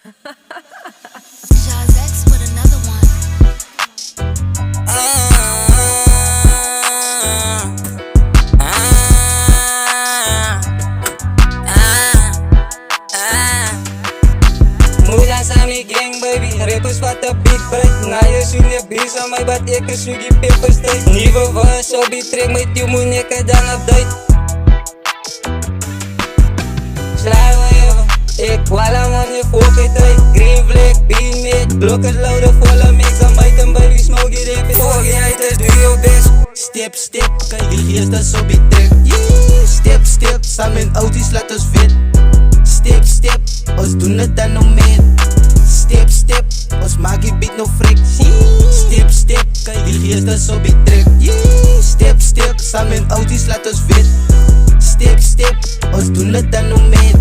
Jazex with another one. Mula sa aming gang baby, rappers wat een big break. Na je zoen je bees aan mij, wat ik een zoekie peppers steek. Nieuwe van zo trek met je moet je dan update. Ik wala man je fucking tijd. Green flag, bean met blokkers louden volle mix. Dan bijt een baby smoke je rip. Fuck je uit, dus doe je best. Step, step, kijk je geest dat zo betrek. Step, step, samen auto's laat ons fit. Step, step, ons doen het dan nog meer. Step, step, ons maak je beat nog frik. Step, step, kijk je geest dat zo betrek. Step, step, samen auto's laat ons fit. Step, step, ons doen het dan nog meer.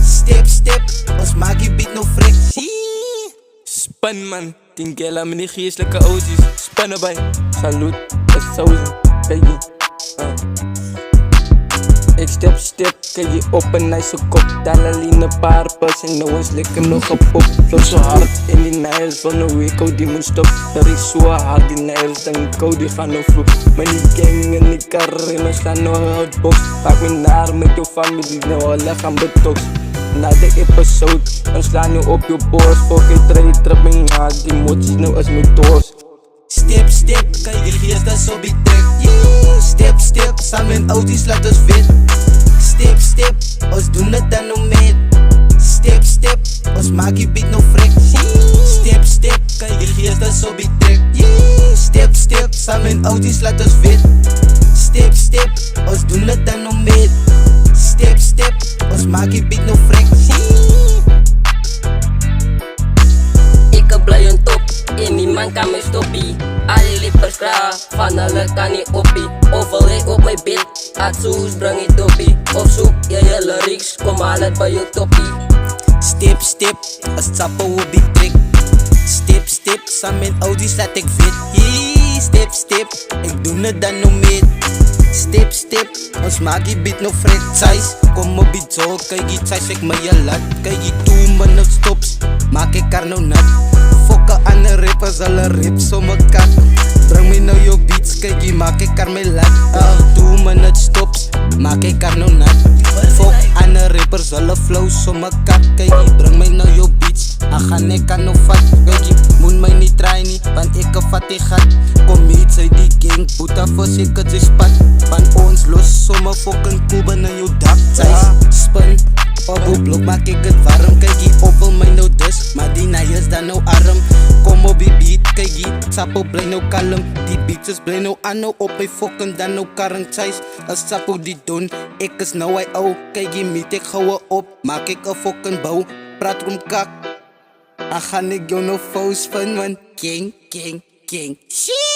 Step, step, ons maak je beat nog frik. Span man, tingela met die geestelijke oudjes. Span erbij, salut, dat sauzen, kijk je. Ik step, kijk je op een nice kop. Dan alleen een paar pas en nou eens lekker nog op pop. Flow zo hard in die nails van een week, oh die moet stop. Dat is zo hard die nails, dan ik die gaan nog vloep. Maar die gang en die karren slaan nog uit box. Pak me naar met je familie, nou alle gaan betox. Na de episode, dan slaan nu op je borst. Fucking trap me na, die moties nou is mijn doos. Step, step, kijk je geest dat zo betrek. Step, step, samen auto's laat ons fit. Step, step, ons doen het dan nog meer. Step, step, ons maak je beat nog frik. Step, step, kijk je geest dat zo betrek. Step, step, samen auto's laat ons fit. Step, step, ons doen het dan nog meer. Step, step, ons maak je beat nog frik. Ik blij een top, en niemand kan me stoppen. Alle lippers graag, van alle kan niet oppie. Overleg op mijn beeld, Atsoes breng je toppie. Op zoek, je lyrics, kom al het bij je toppie. Step, step, als sappen op die trick. Step, step, samen auto's laat ik fit. Step, step, ik doe het dan nog meer. Step, step, ons maak je beat nog frit. Size, kom op beat zo, kijk je size, ik me je lat. Kijk je toe, me nog stops, maak ik er nou nat. Fokken aan de rappers, alle rips om elkaar. Breng me nou je beats, kijk je, maak ik er mee lat. Toe, me nog stops, maak ik er nou nat. Fok aan de rappers, alle flows om elkaar. Kijk je, breng me nou je beats, gaan ik kan nog vat. Kijk je, moet mij niet draaien, want ik een vat die gat. Kom niet uit die gang, puta voor zeker het is spat. Van ons los, zomaar fucking koeben aan je dak. Zij spin, op blok maak ik het warm. Kijk je, op wil mij nou dus, maar die naai is dan nou arm. Kom op die beat, kijk je, sapo blij nou kalm. Die beats is blij nou aan nou op mijn fucking dan nou karren. Zij als sapo die doen, ik is nou hij ou. Kijk je, meet ik gauw op, maak ik een fucking bouw. Praat om kak, dan ga ik jou nog foos van, man. King, king, king. Shit.